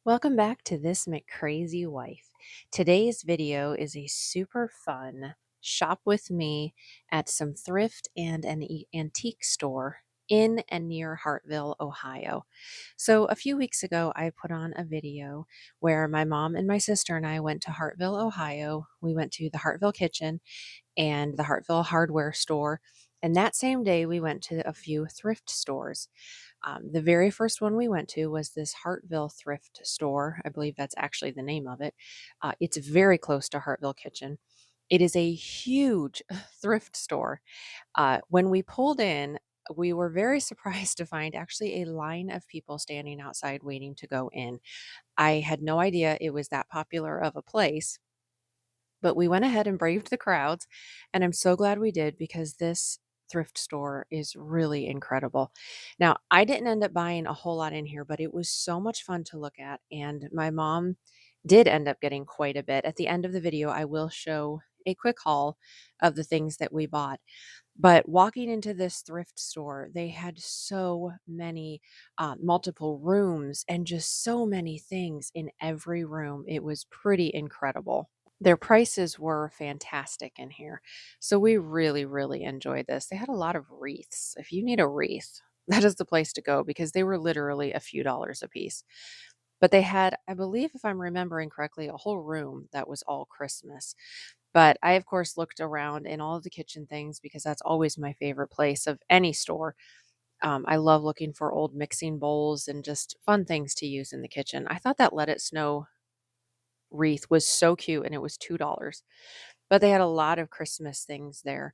Welcome back to This McCrazy Wife. Today's video is a super fun shop with me at some thrift and an antique store in and near Hartville, Ohio. So, a few weeks ago, I put on a video where my mom and my sister and I went to Hartville, Ohio. We went to the Hartville Kitchen and the Hartville Hardware store. And that same day, we went to a few thrift stores. The very first one we went to was this Hartville Thrift store. I believe that's actually the name of it. It's very close to Hartville Kitchen. It is a huge thrift store. When we pulled in, we were very surprised to find actually a line of people standing outside waiting to go in. I had no idea it was that popular of a place, but we went ahead and braved the crowds, and I'm so glad we did because this thrift store is really incredible. Now, I didn't end up buying a whole lot in here, but it was so much fun to look at, and my mom did end up getting quite a bit. At the end of the video, I will show a quick haul of the things that we bought. But walking into this thrift store, they had so many multiple rooms and just so many things in every room. It was pretty incredible. Their prices were fantastic in here. So we really, really enjoyed this. They had a lot of wreaths. If you need a wreath, that is the place to go because they were literally a few dollars a piece. But they had, I believe, if I'm remembering correctly, a whole room that was all Christmas. But I, of course, looked around in all of the kitchen things because that's always my favorite place of any store. I love looking for old mixing bowls and just fun things to use in the kitchen. I thought that Let It Snow wreath was so cute and it was $2. But they had a lot of Christmas things there.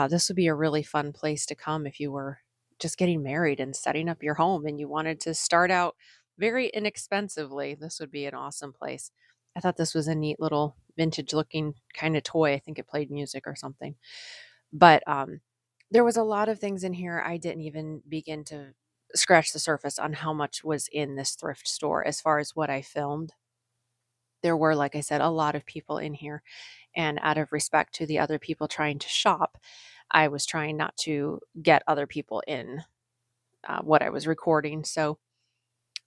This would be a really fun place to come if you were just getting married and setting up your home and you wanted to start out very inexpensively. This would be an awesome place. I thought this was a neat little vintage looking kind of toy. I think it played music or something. But there was a lot of things in here I didn't even begin to scratch the surface on how much was in this thrift store as far as what I filmed. There were, like I said, a lot of people in here. And out of respect to the other people trying to shop, I was trying not to get other people in what I was recording. So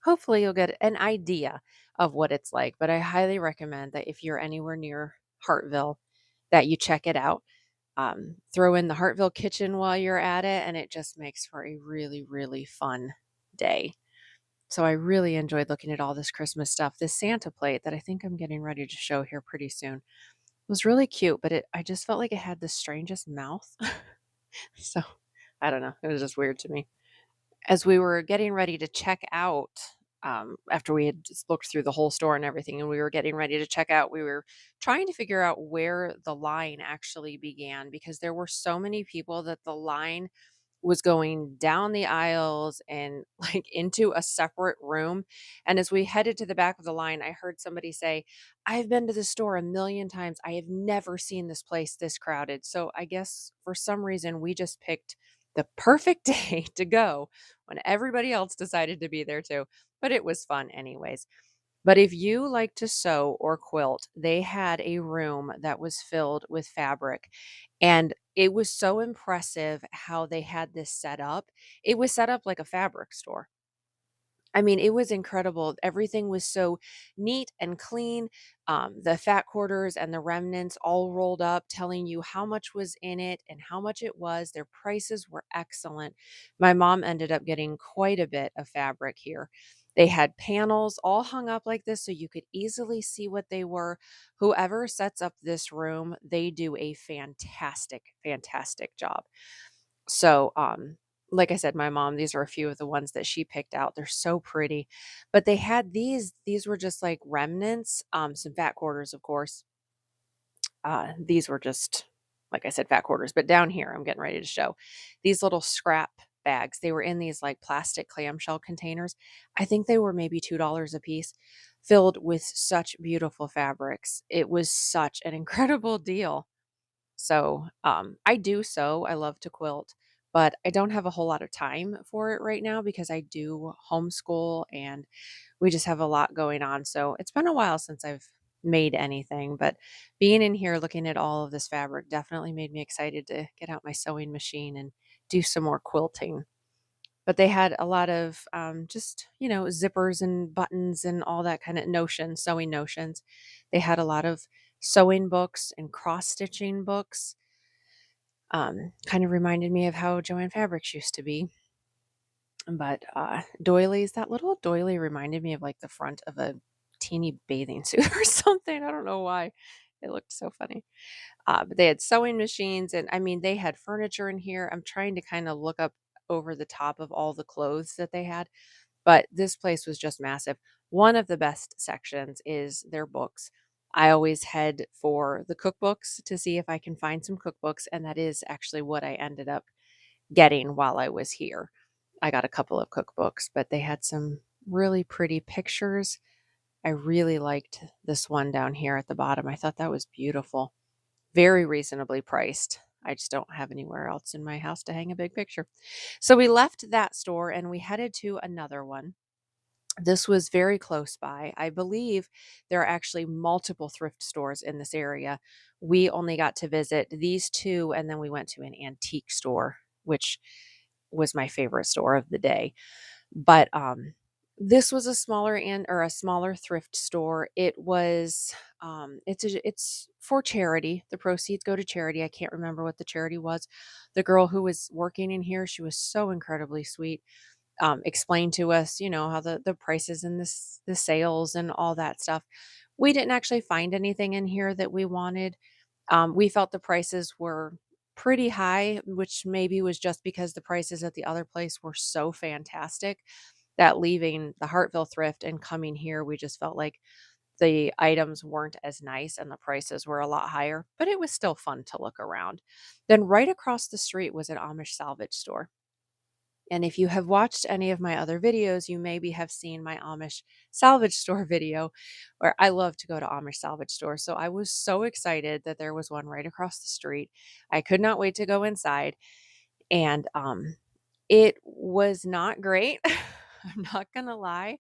hopefully you'll get an idea of what it's like. But I highly recommend that if you're anywhere near Hartville, that you check it out. Throw in the Hartville Kitchen while you're at it, and it just makes for a really, really fun day. So I really enjoyed looking at all this Christmas stuff. This Santa plate that I think I'm getting ready to show here pretty soon was really cute, but I just felt like it had the strangest mouth. So I don't know. It was just weird to me. As we were getting ready to check out, after we had just looked through the whole store and everything, and we were getting ready to check out, we were trying to figure out where the line actually began because there were so many people that the line was going down the aisles and like into a separate room. And as we headed to the back of the line, I heard somebody say, I've been to the store a million times. I have never seen this place this crowded. So I guess for some reason, we just picked the perfect day to go when everybody else decided to be there too. But it was fun, anyways. But if you like to sew or quilt, they had a room that was filled with fabric. And it was so impressive how they had this set up. It was set up like a fabric store. I mean, it was incredible. Everything was so neat and clean. The fat quarters and the remnants all rolled up, telling you how much was in it and how much it was. Their prices were excellent. My mom ended up getting quite a bit of fabric here. They had panels all hung up like this so you could easily see what they were. Whoever sets up this room, they do a fantastic, fantastic job. So, like I said, my mom, these are a few of the ones that she picked out. They're so pretty. But they had these were just like remnants, some fat quarters, of course. These were just, like I said, fat quarters. But down here, I'm getting ready to show these little scrap bags. They were in these like plastic clamshell containers. I think they were maybe $2 a piece, filled with such beautiful fabrics. It was such an incredible deal. So, I do sew, I love to quilt, but I don't have a whole lot of time for it right now because I do homeschool and we just have a lot going on. So, it's been a while since I've made anything, but being in here looking at all of this fabric definitely made me excited to get out my sewing machine and do some more quilting. But they had a lot of just, zippers and buttons and all that kind of notion, sewing notions. They had a lot of sewing books and cross stitching books. Kind of reminded me of how Joanne Fabrics used to be. But doilies, that little doily reminded me of like the front of a teeny bathing suit or something. I don't know why. It looked so funny. But they had sewing machines, and I mean, they had furniture in here. I'm trying to kind of look up over the top of all the clothes that they had, but this place was just massive. One of the best sections is their books. I always head for the cookbooks to see if I can find some cookbooks, and that is actually what I ended up getting while I was here. I got a couple of cookbooks, but they had some really pretty pictures. I really liked this one down here at the bottom. I thought that was beautiful. Very reasonably priced. I just don't have anywhere else in my house to hang a big picture. So we left that store and we headed to another one. This was very close by. I believe there are actually multiple thrift stores in this area. We only got to visit these two, and then we went to an antique store, which was my favorite store of the day. But this was a smaller a smaller thrift store. It's for charity. The proceeds go to charity. I can't remember what the charity was. The girl who was working in here, she was so incredibly sweet. Explained to us, how the prices and the sales and all that stuff. We didn't actually find anything in here that we wanted. We felt the prices were pretty high, which maybe was just because the prices at the other place were so fantastic that leaving the Hartville Thrift and coming here, we just felt like the items weren't as nice and the prices were a lot higher, but it was still fun to look around. Then right across the street was an Amish salvage store. And if you have watched any of my other videos, you maybe have seen my Amish salvage store video where I love to go to Amish salvage stores. So I was so excited that there was one right across the street. I could not wait to go inside. And it was not great. I'm not going to lie.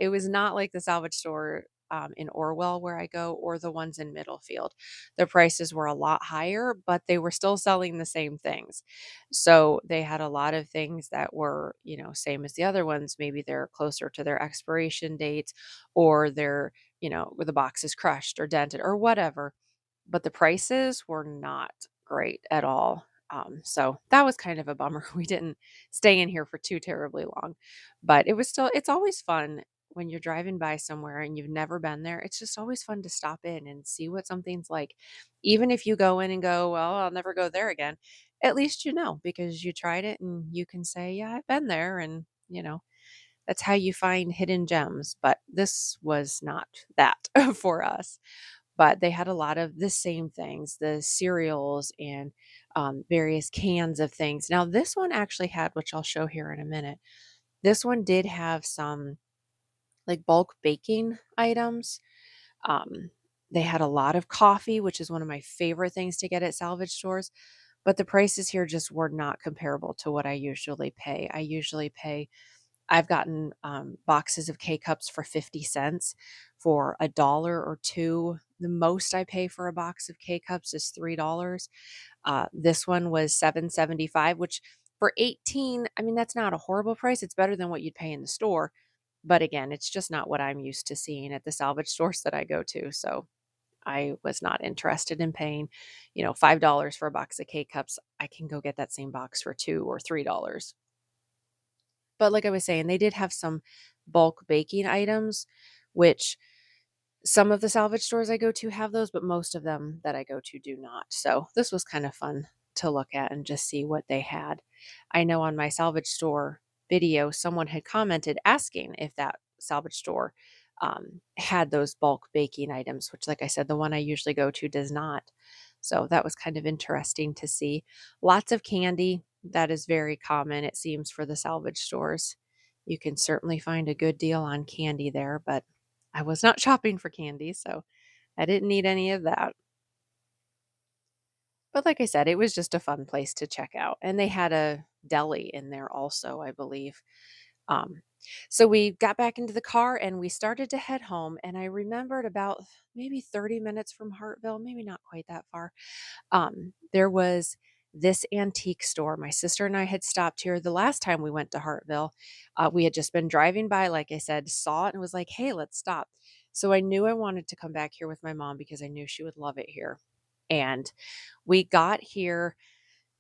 It was not like the salvage store in Orwell where I go or the ones in Middlefield. The prices were a lot higher, but they were still selling the same things. So they had a lot of things that were, same as the other ones. Maybe they're closer to their expiration dates or they're, where the box is crushed or dented or whatever. But the prices were not great at all. So that was kind of a bummer. We didn't stay in here for too terribly long, but it's always fun when you're driving by somewhere and you've never been there. It's just always fun to stop in and see what something's like. Even if you go in and go, well, I'll never go there again, at least you know because you tried it and you can say, yeah, I've been there. And, that's how you find hidden gems. But this was not that for us, but they had a lot of the same things, the cereals and various cans of things. Now, this one actually had, which I'll show here in a minute, this one did have some like bulk baking items. Um, they had a lot of coffee, which is one of my favorite things to get at salvage stores, but the prices here just were not comparable to what I usually pay. I've gotten boxes of K cups for 50 cents for a dollar or two. The most I pay for a box of K cups is $3. This one was 7.75, which for 18, I mean, that's not a horrible price. It's better than what you'd pay in the store. But again, it's just not what I'm used to seeing at the salvage stores that I go to. So I was not interested in paying, $5 for a box of K cups. I can go get that same box for $2 or $3. But like I was saying, they did have some bulk baking items, which some of the salvage stores I go to have those, but most of them that I go to do not. So this was kind of fun to look at and just see what they had. I know on my salvage store video, someone had commented asking if that salvage store had those bulk baking items, which, like I said, the one I usually go to does not. So that was kind of interesting to see. Lots of candy. That is very common, it seems, for the salvage stores. You can certainly find a good deal on candy there, but I was not shopping for candy, so I didn't need any of that. But like I said, it was just a fun place to check out. And they had a deli in there also, I believe. Um, so we got back into the car and we started to head home. And I remembered about maybe 30 minutes from Hartville, maybe not quite that far. There was this antique store. My sister and I had stopped here the last time we went to Hartville. We had just been driving by, like I said, saw it and was like, hey, let's stop. So I knew I wanted to come back here with my mom because I knew she would love it here. And we got here,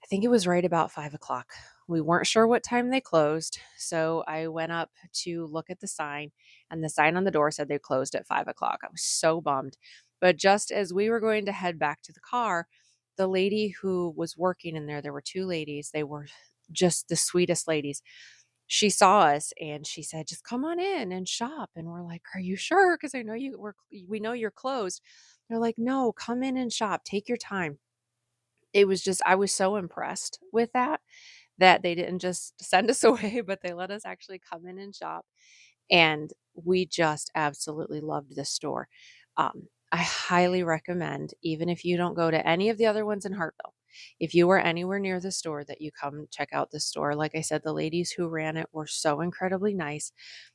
I think it was right about 5 o'clock. We weren't sure what time they closed. So I went up to look at the sign, and the sign on the door said they closed at 5 o'clock. I was so bummed. But just as we were going to head back to the car, the lady who was working in there were two ladies. They were just the sweetest ladies. She saw us and she said, just come on in and shop. And we're like, are you sure? Because I know we know you're closed. They're like, no, come in and shop. Take your time. It was just, I was so impressed with that, that they didn't just send us away, but they let us actually come in and shop. And we just absolutely loved this store. I highly recommend, even if you don't go to any of the other ones in Hartville, if you are anywhere near the store, that you come check out this store. Like I said, the ladies who ran it were so incredibly nice,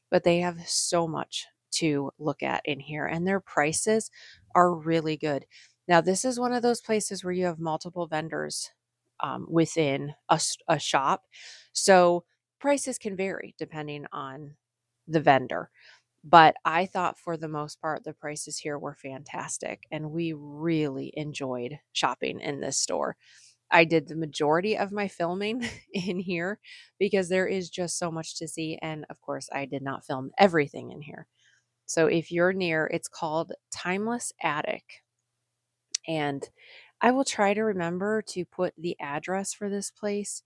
but they have so much to look at in here, and their prices are really good. Now, this is one of those places where you have multiple vendors within a shop. So prices can vary depending on the vendor. But I thought for the most part, the prices here were fantastic, and we really enjoyed shopping in this store. I did the majority of my filming in here because there is just so much to see. And of course, I did not film everything in here. So if you're near, it's called Timeless Attic. And I will try to remember to put the address for this place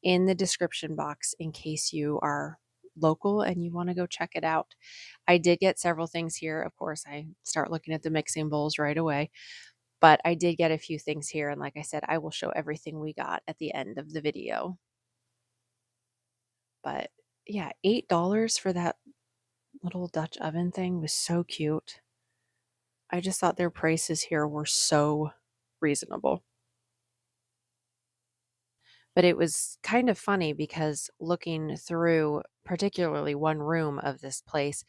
in the description box in case you are local and you want to go check it out. I did get several things here. Of course, I start looking at the mixing bowls right away, but I did get a few things here. And like I said, I will show everything we got at the end of the video. But yeah, $8 for that little Dutch oven thing was so cute. I just thought their prices here were so reasonable. But it was kind of funny because looking through particularly one room of this place,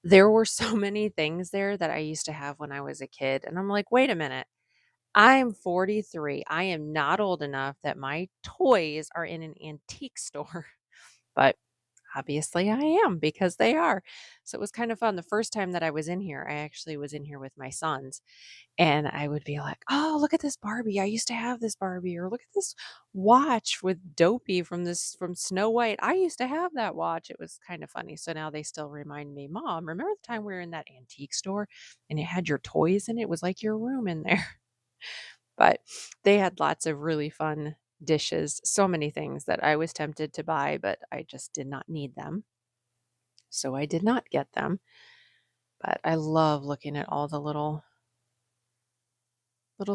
there were so many things there that I used to have when I was a kid. And I'm like, wait a minute. I'm 43. I am not old enough that my toys are in an antique store. But obviously I am because they are. So it was kind of fun. The first time that I was in here, I actually was in here with my sons. And I would be like, "Oh, look at this Barbie. I used to have this Barbie," or "Look at this watch with Dopey from Snow White. I used to have that watch." It was kind of funny. So now they still remind me, "Mom, remember the time we were in that antique store and it had your toys in it? It was like your room in there." But they had lots of really fun dishes, so many things that I was tempted to buy, but I just did not need them. So I did not get them. But I love looking at all the little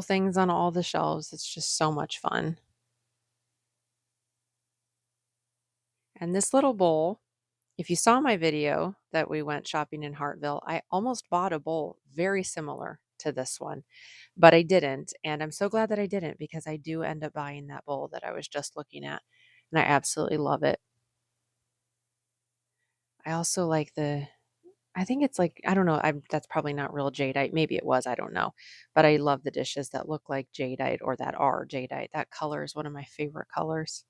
things on all the shelves. It's just so much fun. And this little bowl, if you saw my video that we went shopping in Hartville, I almost bought a bowl very similar to this one, but I didn't. And I'm so glad that I didn't because I do end up buying that bowl that I was just looking at. And I absolutely love it. I also like I think it's like, I don't know, that's probably not real jadeite. Maybe it was, I don't know. But I love the dishes that look like jadeite or that are jadeite. That color is one of my favorite colors.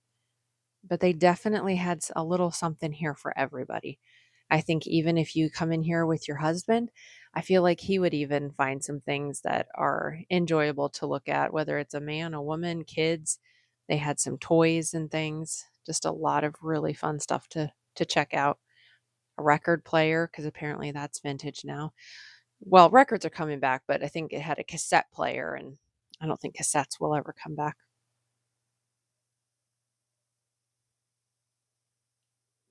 But they definitely had a little something here for everybody. I think even if you come in here with your husband, I feel like he would even find some things that are enjoyable to look at, whether it's a man, a woman, kids. They had some toys and things, just a lot of really fun stuff to check out. A record player, because apparently that's vintage now. Well, records are coming back, but I think it had a cassette player, and I don't think cassettes will ever come back.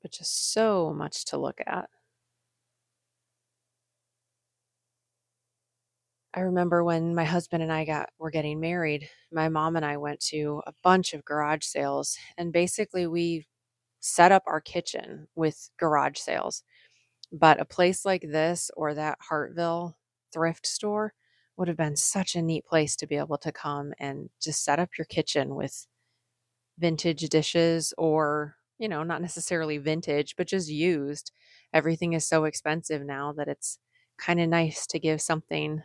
But just so much to look at. I remember when my husband and I were getting married, my mom and I went to a bunch of garage sales, and basically we set up our kitchen with garage sales. But a place like this or that Hartville thrift store would have been such a neat place to be able to come and just set up your kitchen with vintage dishes, or, not necessarily vintage, but just used. Everything is so expensive now that it's kind of nice to give something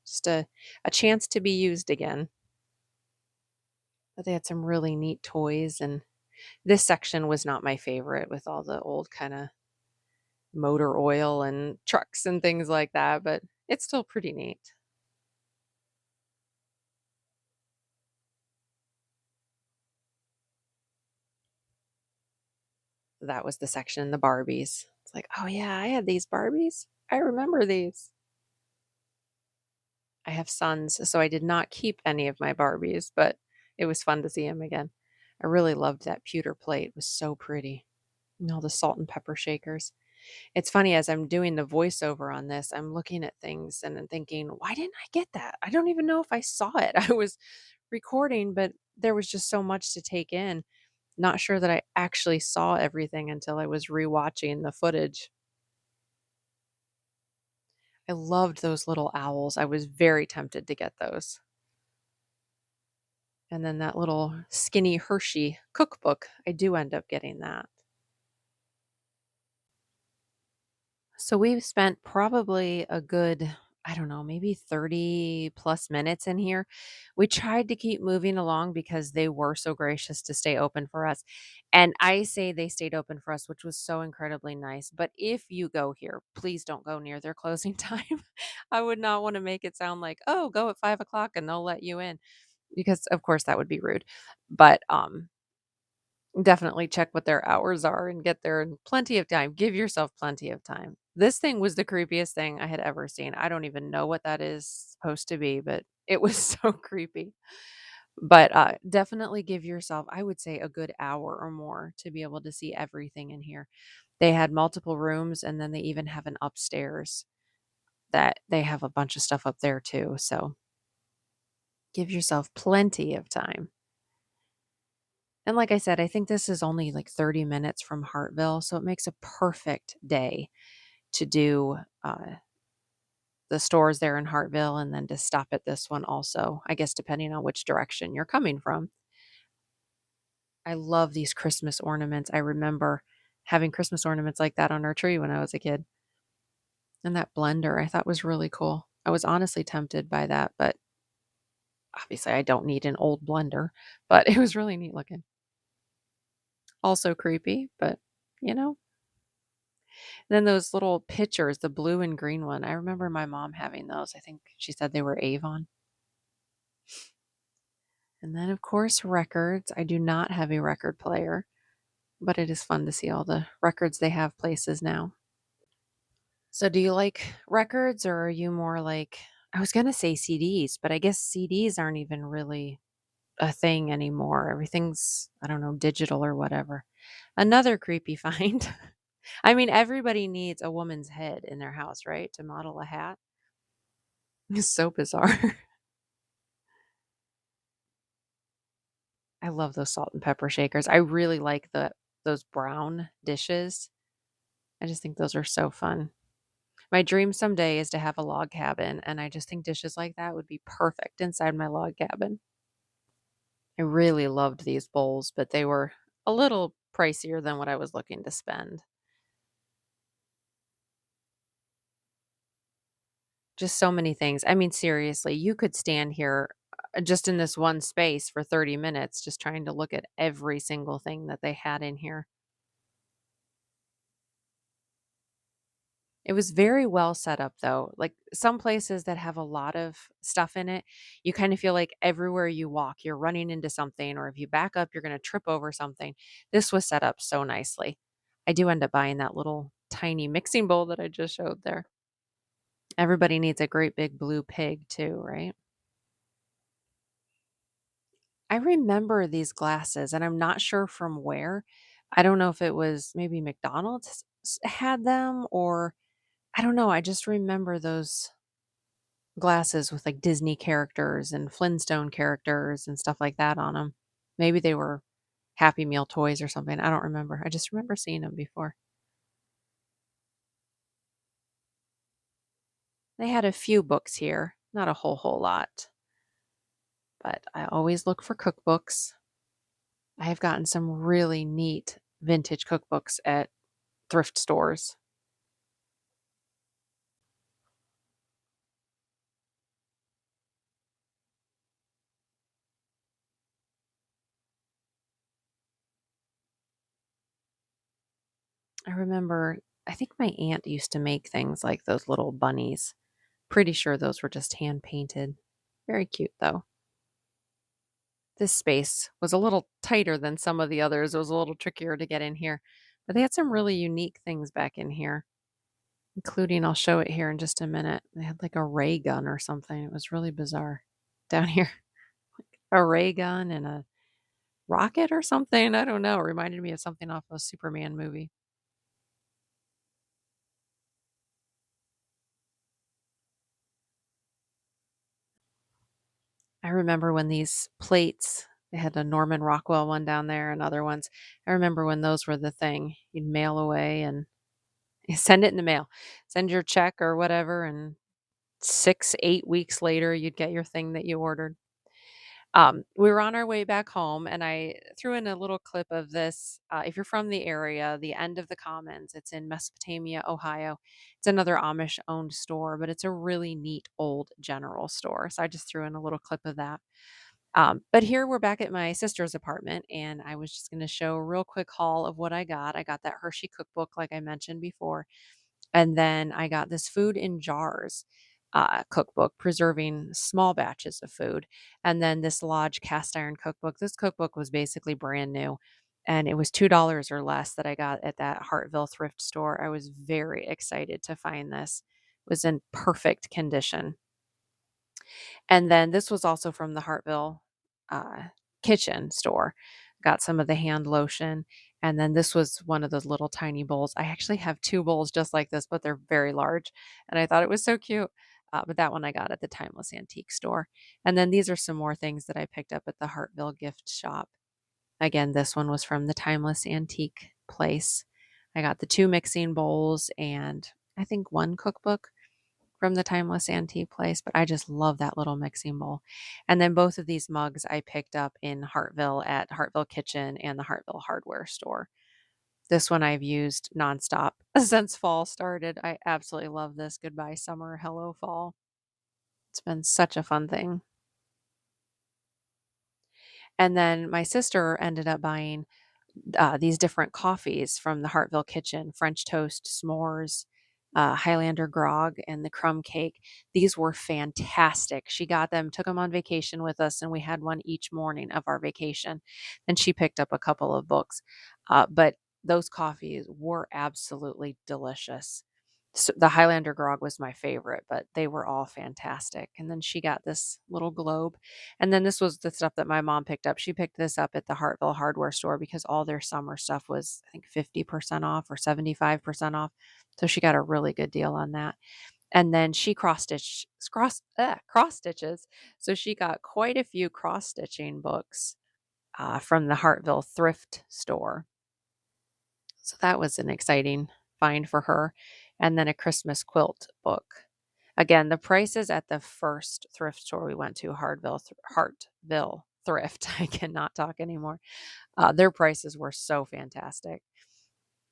just a chance to be used again. But they had some really neat toys, and this section was not my favorite with all the old kind of motor oil and trucks and things like that, but it's still pretty neat. That was the section, the Barbies. It's like, "Oh, yeah, I had these Barbies. I remember these." I have sons, so I did not keep any of my Barbies, but it was fun to see them again. I really loved that pewter plate. It was so pretty. And all the salt and pepper shakers. It's funny as I'm doing the voiceover on this, I'm looking at things and I'm thinking, "Why didn't I get that?" I don't even know if I saw it. I was recording, but there was just so much to take in. Not sure that I actually saw everything until I was rewatching the footage. I loved those little owls. I was very tempted to get those. And then that little skinny Hershey cookbook, I do end up getting that. So we've spent probably a good, I don't know, maybe 30 plus minutes in here. We tried to keep moving along because they were so gracious to stay open for us. And I say they stayed open for us, which was so incredibly nice. But if you go here, please don't go near their closing time. I would not want to make it sound like, oh, go at 5 o'clock and they'll let you in. Because of course that would be rude. But definitely check what their hours are and get there in plenty of time. Give yourself plenty of time. This thing was the creepiest thing I had ever seen. I don't even know what that is supposed to be, but it was so creepy. But definitely give yourself, I would say, a good hour or more to be able to see everything in here. They had multiple rooms, and then they even have an upstairs that they have a bunch of stuff up there too. So give yourself plenty of time. And like I said, I think this is only like 30 minutes from Hartville, so it makes a perfect day to do the stores there in Hartville and then to stop at this one also, I guess, depending on which direction you're coming from. I love these Christmas ornaments. I remember having Christmas ornaments like that on our tree when I was a kid. And that blender I thought was really cool. I was honestly tempted by that, but obviously I don't need an old blender, but it was really neat looking. Also creepy, but you know, then those little pitchers, the blue and green one, I remember my mom having those. I think she said they were Avon. And then, of course, records. I do not have a record player, but it is fun to see all the records they have places now. So, do you like records or are you more like, I was going to say CDs, but I guess CDs aren't even really a thing anymore. Everything's, I don't know, digital or whatever. Another creepy find. I mean, everybody needs a woman's head in their house, right? To model a hat. It's so bizarre. I love those salt and pepper shakers. I really like those brown dishes. I just think those are so fun. My dream someday is to have a log cabin, and I just think dishes like that would be perfect inside my log cabin. I really loved these bowls, but they were a little pricier than what I was looking to spend. Just so many things. I mean, seriously, you could stand here just in this one space for 30 minutes just trying to look at every single thing that they had in here. It was very well set up though. Like some places that have a lot of stuff in it, you kind of feel like everywhere you walk, you're running into something, or if you back up, you're going to trip over something. This was set up so nicely. I do end up buying that little tiny mixing bowl that I just showed there. Everybody needs a great big blue pig too, right? I remember these glasses and I'm not sure from where. I don't know if it was maybe McDonald's had them or I don't know. I just remember those glasses with like Disney characters and Flintstone characters and stuff like that on them. Maybe they were Happy Meal toys or something. I don't remember. I just remember seeing them before. They had a few books here, not a whole lot, but I always look for cookbooks. I have gotten some really neat vintage cookbooks at thrift stores. I remember, I think my aunt used to make things like those little bunnies. Pretty sure those were just hand painted. Very cute though. This space was a little tighter than some of the others. It was a little trickier to get in here, but they had some really unique things back in here, including, I'll show it here in just a minute. They had like a ray gun or something. It was really bizarre down here. A ray gun and a rocket or something. I don't know. It reminded me of something off a Superman movie. I remember when these plates, they had a Norman Rockwell one down there and other ones. I remember when those were the thing. You'd mail away and send it in the mail. Send your check or whatever, and 6, 8 weeks later, you'd get your thing that you ordered. We were on our way back home, and I threw in a little clip of this. If you're from the area, the end of the Commons, it's in Mesopotamia, Ohio. It's another Amish owned store, but it's a really neat old general store. So I just threw in a little clip of that. But here we're back at my sister's apartment, and I was just going to show a real quick haul of what I got. I got that Hershey cookbook, like I mentioned before. And then I got this food in jars cookbook, preserving small batches of food. And then this Lodge cast iron cookbook. This cookbook was basically brand new. And it was $2 or less that I got at that Hartville thrift store. I was very excited to find this. It was in perfect condition. And then this was also from the Hartville uh, kitchen store. Got some of the hand lotion. And then this was one of those little tiny bowls. I actually have two bowls just like this, but they're very large. And I thought it was so cute. But that one I got at the Timeless Antique store. And then these are some more things that I picked up at the Hartville gift shop. Again, this one was from the Timeless Antique place. I got the two mixing bowls and I think one cookbook from the Timeless Antique place, but I just love that little mixing bowl. And then both of these mugs I picked up in Hartville at Hartville Kitchen and the Hartville Hardware store. This one I've used nonstop since fall started. I absolutely love this. Goodbye summer, hello fall. It's been such a fun thing. And then my sister ended up buying these different coffees from the Hartville Kitchen, French toast, s'mores, Highlander grog, and the crumb cake. These were fantastic. She got them, took them on vacation with us, and we had one each morning of our vacation. And she picked up a couple of books. But those coffees were absolutely delicious. So the Highlander grog was my favorite, but they were all fantastic. And then she got this little globe. And then this was the stuff that my mom picked up. She picked this up at the Hartville hardware store because all their summer stuff was, I think, 50% off or 75% off. So she got a really good deal on that. And then she cross stitches. So she got quite a few cross stitching books from the Hartville thrift store. So that was an exciting find for her. And then a Christmas quilt book. Again, the prices at the first thrift store we went to, Hartville Thrift, I cannot talk anymore. Their prices were so fantastic.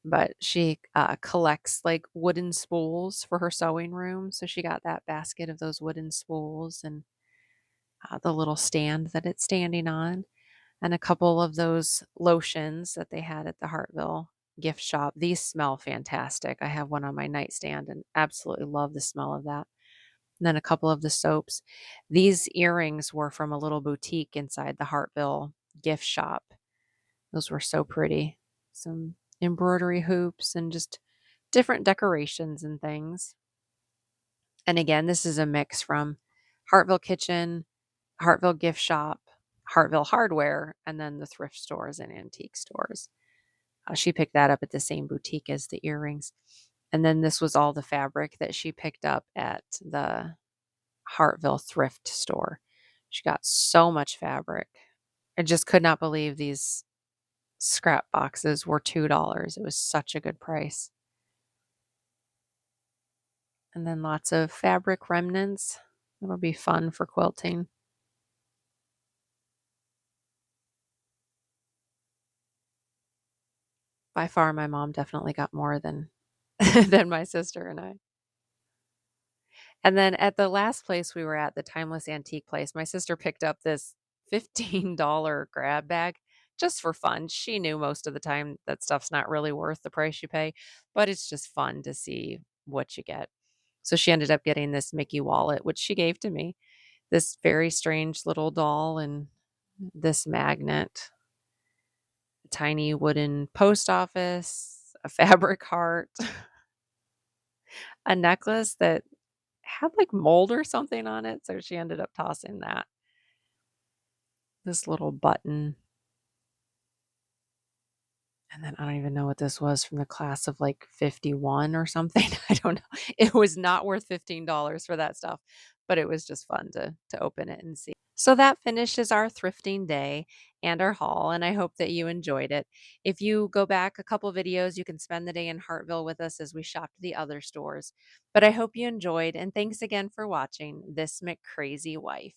But she collects like wooden spools for her sewing room. So she got that basket of those wooden spools and the little stand that it's standing on, and a couple of those lotions that they had at the Hartville gift shop. These smell fantastic. I have one on my nightstand and absolutely love the smell of that. And then a couple of the soaps. These earrings were from a little boutique inside the Hartville gift shop. Those were so pretty. Some embroidery hoops and just different decorations and things. And again, this is a mix from Hartville Kitchen, Hartville Gift Shop, Hartville Hardware, and then the thrift stores and antique stores. She picked that up at the same boutique as the earrings. And then this was all the fabric that she picked up at the Hartville thrift store. She got so much fabric. I just could not believe these scrap boxes were $2. It was such a good price. And then lots of fabric remnants. It'll be fun for quilting. By far, my mom definitely got more than than my sister and I. And then at the last place we were at, the Timeless Antique place, my sister picked up this $15 grab bag. just for fun. She knew most of the time that stuff's not really worth the price you pay, but it's just fun to see what you get. So she ended up getting this Mickey wallet, which she gave to me, this very strange little doll, and this magnet, a tiny wooden post office, a fabric heart, a necklace that had like mold or something on it. So she ended up tossing that. This little button. And then I don't even know what this was, from the class of like 51 or something. I don't know. It was not worth $15 for that stuff, but it was just fun to open it and see. So that finishes our thrifting day and our haul, and I hope that you enjoyed it. If you go back a couple videos, you can spend the day in Hartville with us as we shopped the other stores. But I hope you enjoyed, and thanks again for watching This McCrazy Wife.